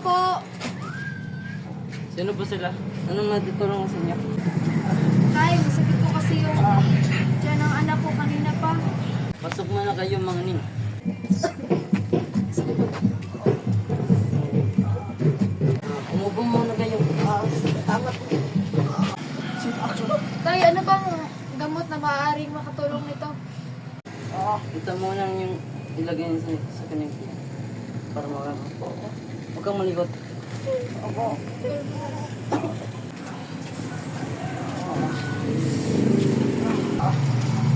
po. Sino po sila? Anong matutulong sa inyo? Tay, masakit po kasi yung dyan ang anak ko kanina pa. Pasok muna kayo mga ning. Umupo muna kayo. Tama po. Tay, ano bang gamot na maaaring makatulong nito? Ito muna yung ilagay niyo sa kanyang para makakapo. Huwag kang malikot.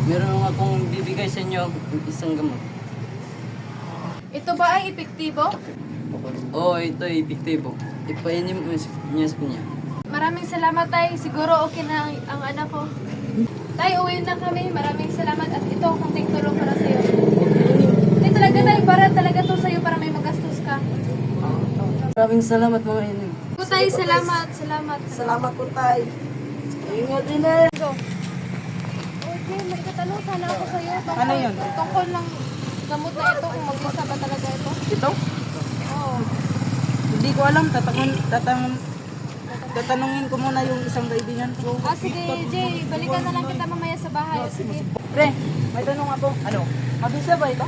Meron akong bibigay sa inyo isang gamot. Ito ba ay epektibo? Oo, ito ay epektibo. Ipainim mo niya sa kanya. Maraming salamat, Tay. Siguro okay na ang anak ko. Tay, uwi na kami. Maraming salamat at ito ang kunting tulong para sa'yo. Tay, talaga, Tay. Para talaga to sa'yo para may magastos ka. Maraming salamat mga ining. Tay, salamat. Salamat. Salamat po tayo. Ingat din eh. Go. Okay, may katanong sana ako sa'yo. Tungkol, Ano yun? Tungkol ng gamot na ito, kung mag-isa ba talaga ito? Ito? Oo. Hindi ko alam. Tatanungin ko muna yung isang kaibigan ko. Sige, Jay. Balikan na lang kita mamaya sa bahay. Sige. Pre, may tanong ako. Ano? Mabisa ba ito?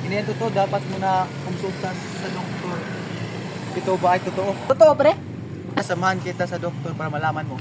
Hindi yan totoo, dapat mo na konsultan sa doktor. Ito ba ay totoo? Totoo, pre? Samahan kita sa doktor para malaman mo